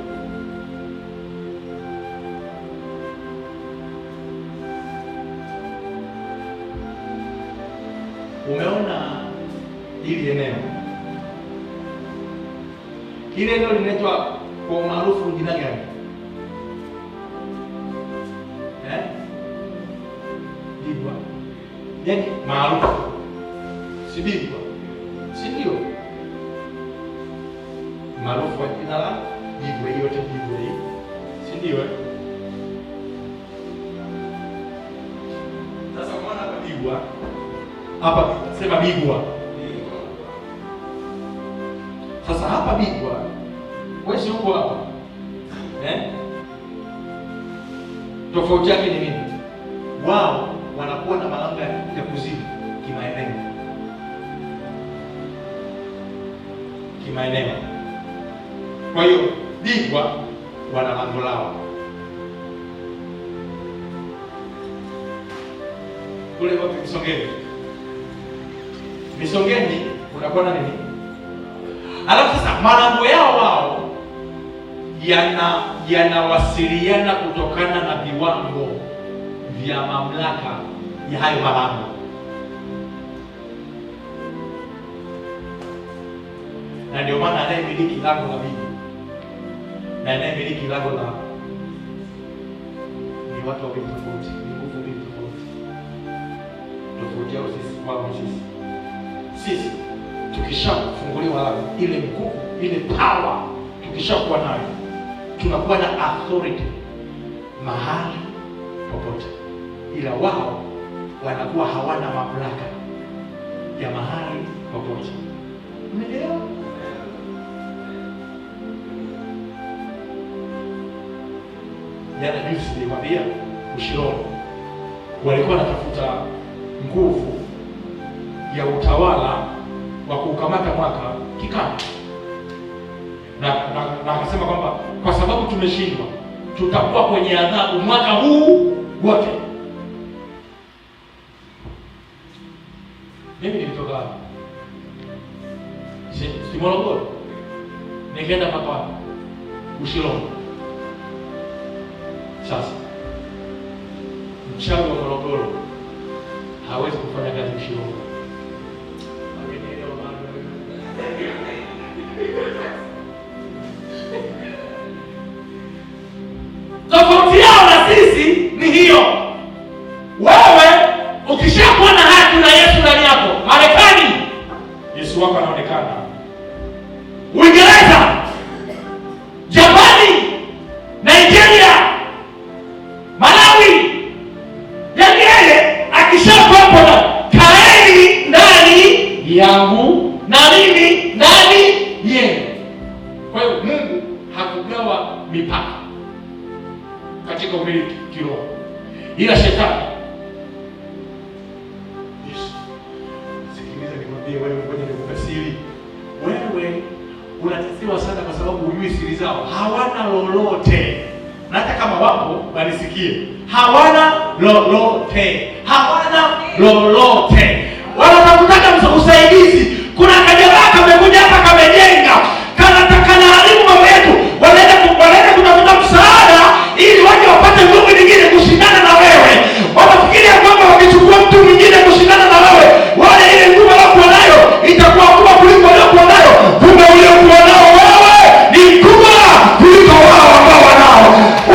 Umeona hili eneo, hili eneo linaitwa kwa maarufu jina gani? Bigwa. Yaani maarufu si Bigwa, si ndio? Maarufu wa jina la Bigwa, hiyo yote Bigwa hii, si ndio? Sasa unaona hapa Bigwa, hapa sema Bigwa. Sasa hapa Bigwa, wewe si uko hapa tofauti yake ni nini? Wao wanakuwa na malango ya kuzimu kimaeneo. Kwa hiyo Bigwa wana lango lao kule wapi? Misongeni unakuwa na nini? Alafu sasa malango yao wao yanawasiliana kutokana na viwango vya mamlaka ya hayo malango. Na ndio maana anayemiliki lango la Bigwa na anayemiliki lango la ni watu wawili tofauti, ni nguvu mbili tofauti. Tofauti yao sisi tukishafunguliwa lango, ile nguvu, ile power tukishakuwa nayo, tunakuwa na authority mahali popote, ila wao wanakuwa hawana mamlaka ya mahali popote. Umeelewa? Jana juzi nilikwambia Ushironi walikuwa wanatafuta nguvu ya utawala wa kukamata mwaka kikanda, na akasema kwamba kwa sababu tumeshindwa, tutakuwa kwenye adhabu mwaka huu wote. Mimi nilitoka hapa si Morogoro, nikaenda mpaka wapi? Ushironi. Sasa mchawi wa Morogoro hawezi kufanya kazi Ushironi. Tofauti yao na sisi ni hiyo. Wewe ukishakuwa na haki na Yesu ndani yako, Marekani Yesu wako anaonekana, Uingereza, Japani, Nigeria, Malawi, yaani yeye akishakuwa na kaeni ndani yangu na mimi ndani yenu. Kwa hiyo Mungu hakugawa mipaka katika umiliki kiroho, ila shetani. Sikiliza nikwambie wewe, ngoja nikufasiri. Wewe unatetewa sana kwa sababu hujui siri zao. Hawana lolote, na hata kama wapo walisikie, hawana lolote, hawana lolote. Wanataka usaidizi. Kuna kajamaa kamekuja hapa kamejenga, kana haribu mambo yetu, wanaenda kutafuta msaada ili waje wapate nguvu nyingine kushindana na wewe. Wanafikiria kwamba wakichukua mtu mwingine kushindana na wewe, wale ile nguvu waliokuwa nayo itakuwa kubwa kuliko waliokuwa nayo. Kumbe uliokuwa nao wewe ni kubwa kuliko wao ambao wanao.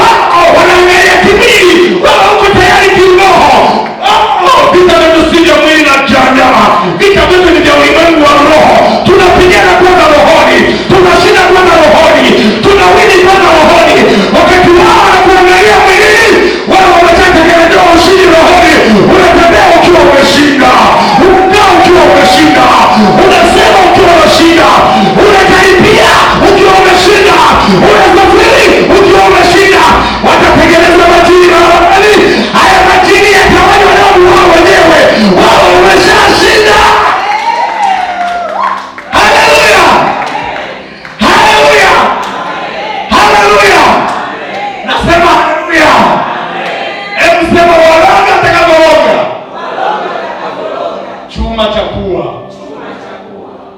Wao wanaangalia kimwili, wao uko tayari kiroho. Vita vyetu si vya mwili na jana, vita vyetu ni vya ulimwengu wa roho. chuma cha pua.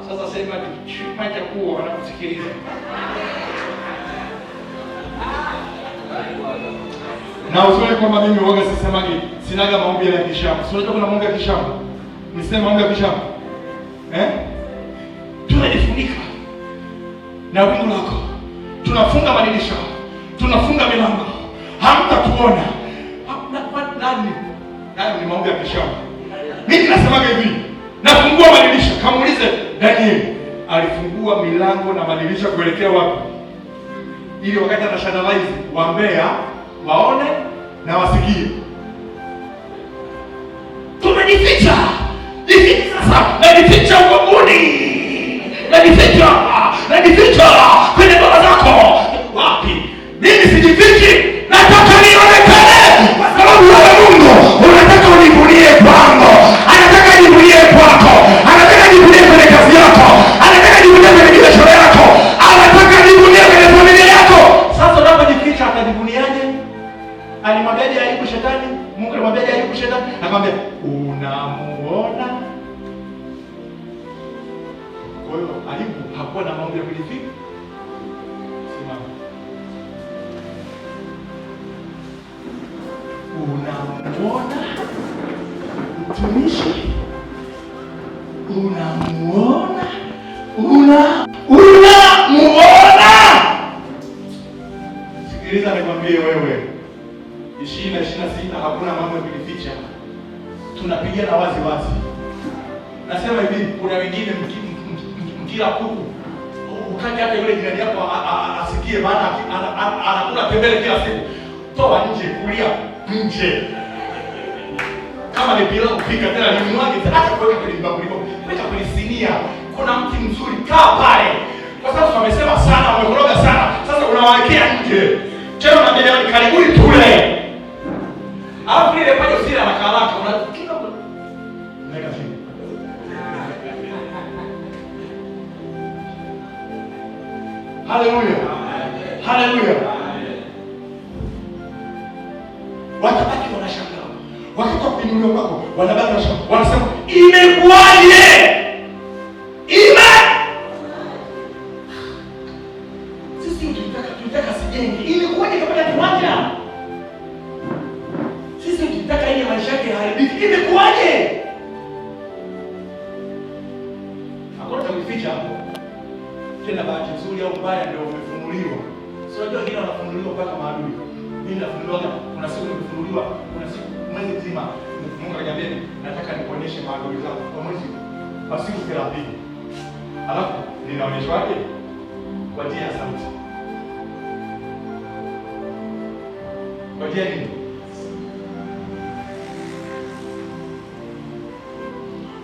Sasa sema ni chuma cha pua, wanakusikiliza. Na uzuri kwamba mimi huoga sisemagi, sinaga maombi ya kishamba. Si unajua kuna maombi ya kishamba? Niseme maombi ya kishamba. Tunajifunika na wingu lako. Tunafunga madirisha. Tunafunga milango. Hamtatuona. Nani ni maombi ya kishamba? Mimi nasemaga hivi. Nafungua madirisha. Kamuulize Danieli, alifungua milango na madirisha kuelekea wapi? Ili wakati anashadalize wambea waone na wasikie. Tumejificha. Jificha sasa. Najificha ubavuni. Najificha kwenye baba zako. Wapi? Mimi sijifichi. Nataka nionekane. Kwa sababu wewe Mungu unataka univunie kwangu. Anataka nivunie kwako. Anataka nivunie kwenye kazi yako. Anataka nivunie kwenye biashara yako. Anataka nivunie kwenye familia yako. Sasa unapojificha atajivuniaje? Alimwambiaje Ayubu shetani? Mungu alimwambiaje Ayubu shetani? Akamwambia unamuona. Kwa hiyo Ayubu hakuwa na maombi ya kujificha. Simama. Unamuona mtumishi? Unamuona? Unamuona? Sikiliza nikwambie wewe. 2026 hakuna mambo ya kujificha. Tunapigana wazi wazi. Nasema hivi, kuna wengine mkila kuku ukati hata yule jirani yako asikie, maana anakula tembele kila siku. Toa nje, kulia nje. Kama ni pilau pika tena ni mwage hata kuweka kwenye bakuli, weka kwenye sinia. Kuna mti mzuri, kaa pale. Kwa sababu wamesema sana, wamekoroga sana. Sasa unawawekea nje. Tena unaambia karibuni tule. Alafu ile paja usile na karaka, unakika unaweka chini. Haleluya. Haleluya. Watabaki wanashangaa. Wakati kuinuliwa kwako, wanabaki wanashangaa. Wanasema, "Imekuwaje?" Sisi tunataka sijenge. Imekuwaje kabla tuanza? Sisi tunataka ile maisha yake haribiki. Imekuwaje? Hakuna kuficha hapo. Tena bahati nzuri au mbaya ndio umefunuliwa. Sio unajua wengine wanafunuliwa mpaka maadui. Mimi nafunuliwa, kuna siku nimefunuliwa, kuna siku mwezi mzima Mungu ananiambia nataka nikuonyeshe maadui zako kwa mwezi wa siku 30. Alafu ninaonyeshwaje? Kwa njia ya sauti. Kwa njia nini?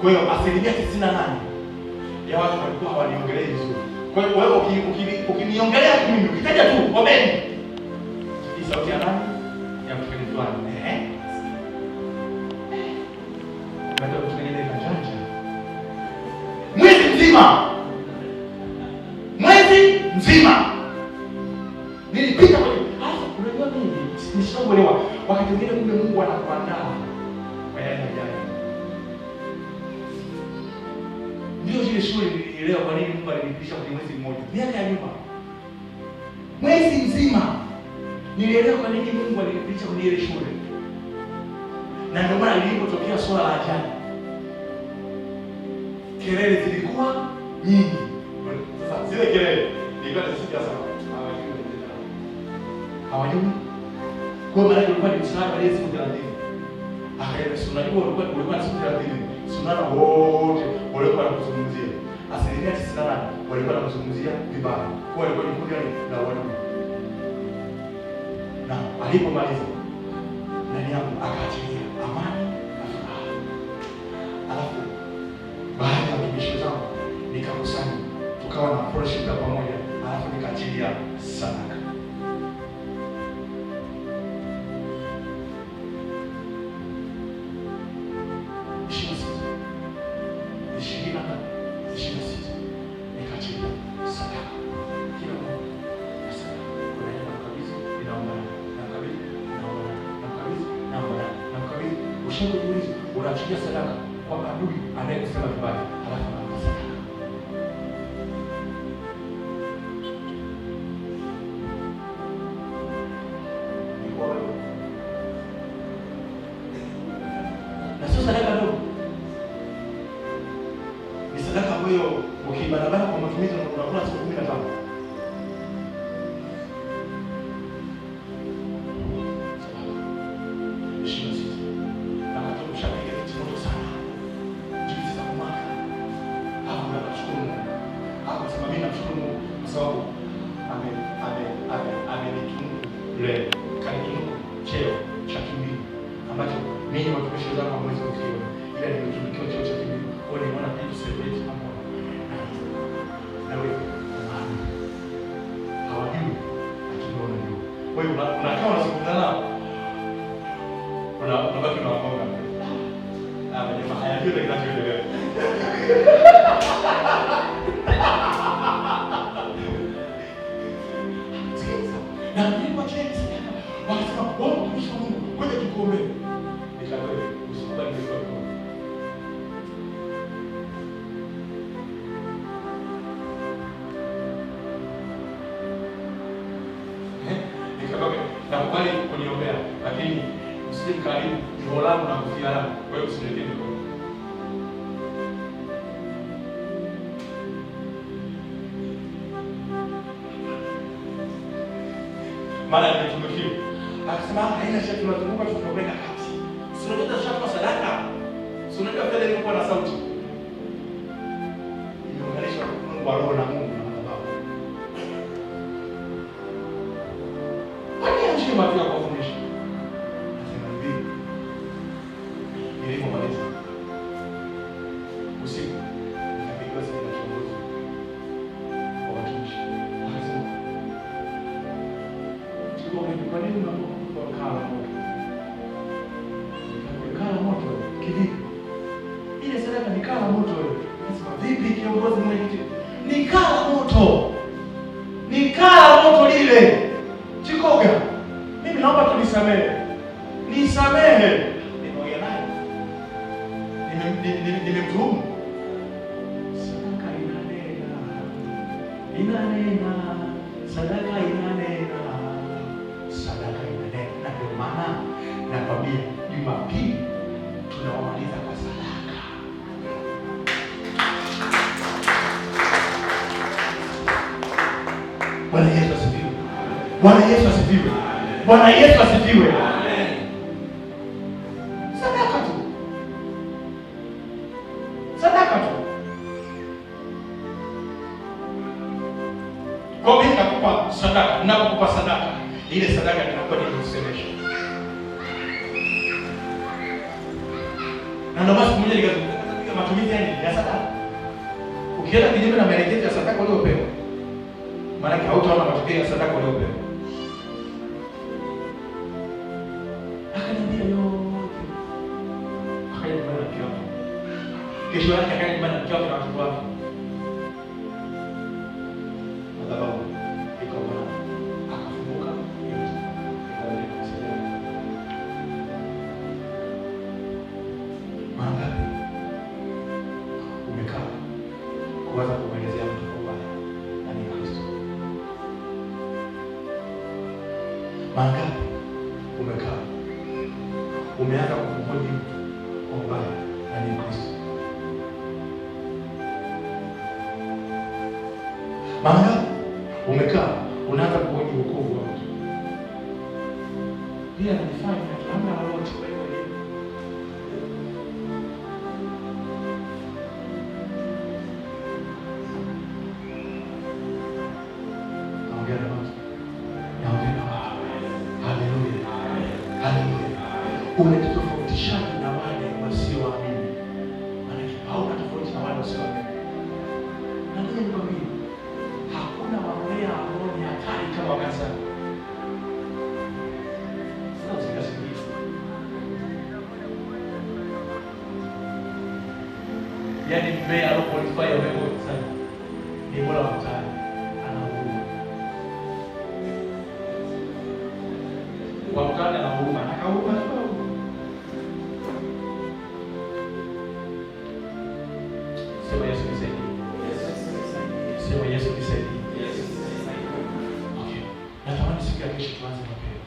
Kwa hiyo 98% ya watu walikuwa hawaniongelei vizuri. Kwa hiyo wewe ukiniongelea mimi, ukitaja tu omeni. Hii sauti ya nani? Ya mtu fulani. Baada ya kutengeneza kajanja. Mwezi mzima. Nilipita kwenye unajua mimi nishaolewa. Wakati mwingine kumbe Mungu anakuandaa kwa yale yajayo. Ndio zile shule nilielewa kwa nini Mungu alinipisha kwa mwezi mmoja. Miaka ya nyuma. Mwezi mzima. Nilielewa kwa nini Mungu alinipisha kwenye ile shule. Na ndio maana lilipotokea swala la ajali, kelele zilikuwa nyingi. Sasa zile kelele nilikuwa nasikia sana. Hawajui. Kwa maana ilikuwa ni msaada wa siku 30. Akaenda unajua ulikuwa ni siku 30. Sunana wote walikuwa wanazungumzia. 98% walikuwa wanazungumzia vibaya. Kwa walikuwa ni kundi la wadui. Na alipomaliza ndani yangu akaachilia amani na furaha. Alafu baada ya watumishi zangu nikakusanya, tukawa na fellowship pamoja, alafu nikaachilia sadaka. Unaachilia sadaka kwa adui anayekusema vibaya, halafu anakasa. Na sio sadaka ndogo, ni sadaka ambayo ukibarabara kwa matumizi unakula siku 15. Cheo cha kimbingu ambacho mimi watumishi zangu hamwezi kukiona, ila nimetumikiwa cheo cha kimbingu. Kwa hiyo nimeona kitu celebrate pamoja na wewe, hawajui akiona ndio. Kwa hiyo unakaa unazungumza nao, unabaki na wakonga jamaa hayajui ile kinachoendelea. Na mimi kwa chini wanasema wao mtumishi wa Mungu, ngoja tukuombee. Nikaambia usikubali ndio kwa. Nikaambia nakubali kuniombea, lakini usije karibu roho langu na kufia langu. Kwa hiyo usiniletee mikono. Maana nimetumikiwa. Akasema haina shaka, tunazunguka tunaweka kati. Si unajua shaka sadaka. Si unajua pale ilikuwa na sauti. Imeunganishwa Mungu wa roho na Mungu na madhabahu. Kwani anjie watu ya kufundisha. Nasema hivi. Nilipomaliza usiku nikapiga simu na kiongozi wa watumishi. Akasema kwa nini unapokuwa kala moto? Kala moto kivipi? Ile sadaka ni kala moto wewe. Nasema vipi kiongozi mwenyekiti? Ni kala moto. Ni kala moto lile. Chikoga. Mimi naomba tunisamehe. Nisamehe. Nimeongea naye. Nimemtuhumu. Sadaka inanena. Inanena. Sadaka inanena. Sadaka inanena. Na ndio maana nakwambia Jumapili tunawamaliza kwa sadaka. Bwana Yesu asifiwe. Bwana Yesu asifiwe. Bwana Yesu asifiwe. Amen. Sadaka tu. Sadaka tu. Kwa mimi nakupa sadaka, ninapokupa sadaka, ile sadaka inakuwa ni kusemesha. Na ndio basi mmoja nikazungumza matumizi ya sadaka. Ukienda kinyume na maelekezo ya sadaka uliopewa, maana hautaona matokeo ya sadaka uliopewa. Akaniambia yote. Akaja nyumbani na mke. Kesho yake akaja nyumbani na mke na watoto wake. Madhabahu iko bwana. Akafunguka. Mangapi umekaa kuanza kumwelezea mtu kwa ubaya ndani ya Kristo? Mangapi umekaa umeanza kumhoji mtu kwa ubaya ndani ya Kristo? Mangapi umekaa unaanza kuhoji wokovu wa mtu? Bila kunifanya hamna lolote wewe. Umetofautishaje na wale wasioamini? Maana hauna tofauti na wale wasioamini. Na nini nikwambie? Hakuna wambea ambao ni hatari kama kanisani. Sasa usikasikie. Yaani mbea alopolify wewe sana. Ni bora hatari. Anahukumu. Kwa mkana na huruma, akahukumu. Sema Yesu nisaidie. Sema Yesu nisaidie. Okay. Natamani siku ya kesho tuanze mapema.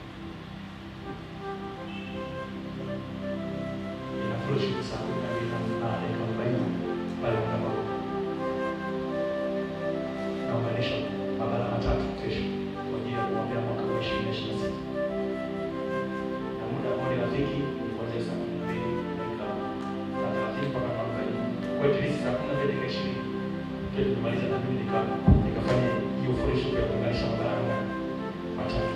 Inafurahisha sana na dakika 40 pale ambapo naunganisha mabara matatu kesho kwa ajili ya kuombea mwaka wa 2026. Na muda mmoja rafiki ni kuanzia saa 12 dakika 30 mpaka 40. Kwa hiyo tulisi saa 10 dakika 20. Ndio tumaliza na mimi nikafanya hiyo furisho ya kuunganisha mabara matatu.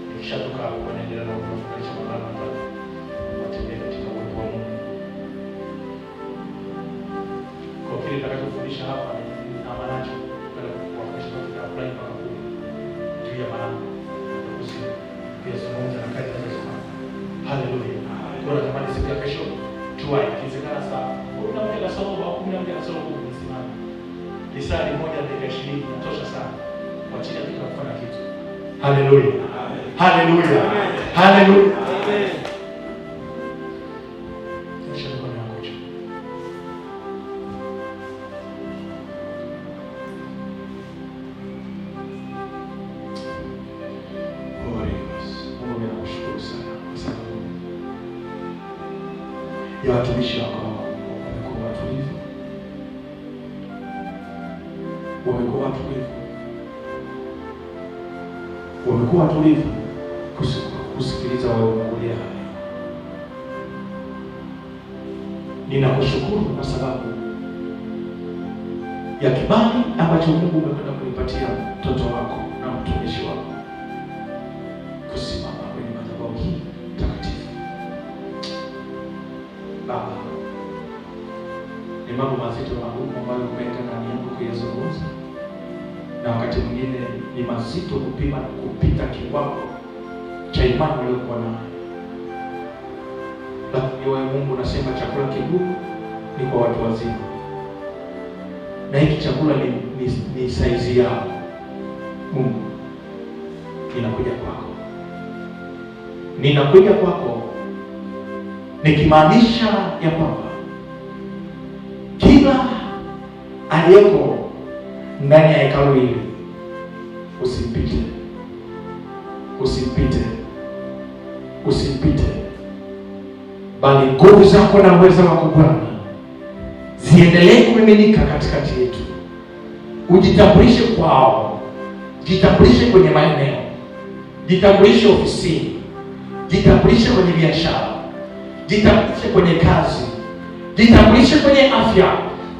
Nikishatoka hapo naendelea na kuunganisha mabara matatu. Watembea katika uwepo wa Mungu. Kwa kile nitakachofundisha hapa ni amanacho kwa kuhakikisha katika apply mpaka juu ya maana pia zungumza na kazi zinazofanya. Haleluya. Kwa natamani siku ya kesho tuwahi ikiwezekana saa 11 kasoro au 11 kasoro msimame. Lisali moja dakika 20 inatosha sana kwa ajili ya kufanya kitu. Haleluya. Haleluya. Haleluya. Amen. Ya watumishi wako wamekuwa watulivu, wamekuwa watulivu kusikiliza wewe kulia haya. Ninakushukuru kwa sababu ya kibali ambacho Mungu umekwenda kunipatia mtoto wako na mtumishi wako kusimama kwenye madhabahu hii takatifu. Baba, ni mambo mazito magumu ambayo umeweka ndani yangu kuyazungumza, na wakati mwingine ni mazito kupita kiwango cha imani uliokuwa nayo. Lakini wewe Mungu unasema chakula kigumu ni kwa watu wazima, na hiki chakula ni saizi yao. Mungu, ninakuja kwako nikimaanisha ya kwamba kila aliyeko ndani ya hekalu hili usimpite, bali nguvu zako na uwezo wako Bwana ziendelee kumiminika katikati yetu. Ujitambulishe kwao, jitambulishe kwenye maeneo, jitambulishe ofisini, jitambulishe kwenye biashara, jitambulishe kwenye kazi, jitambulishe kwenye afya.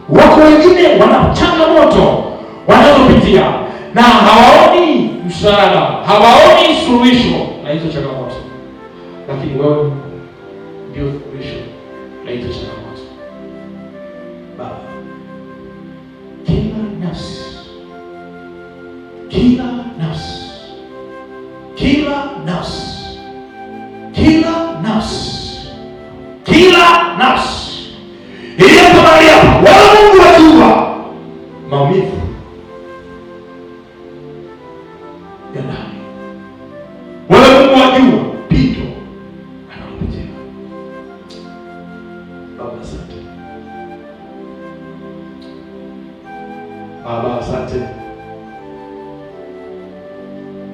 Wako wengine wana changamoto wanazopitia na hawaoni msaada, hawaoni suluhisho la hizo changamoto, lakini wewe ndio suluhisho la hizo changamoto. Baba, kila nafsi iliyotomalia wala Mungu wajua maumivu ya ndani, wala Mungu wajua pito analopitia. Baba asante, Baba asante,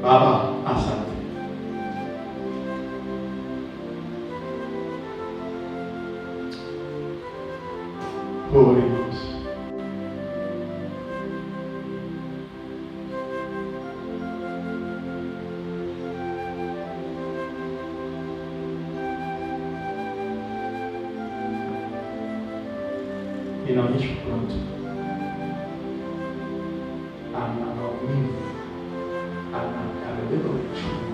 Baba asante. Holy Ghost. Inaonyesha kuna mtu ana maumivu, amebeba uchungu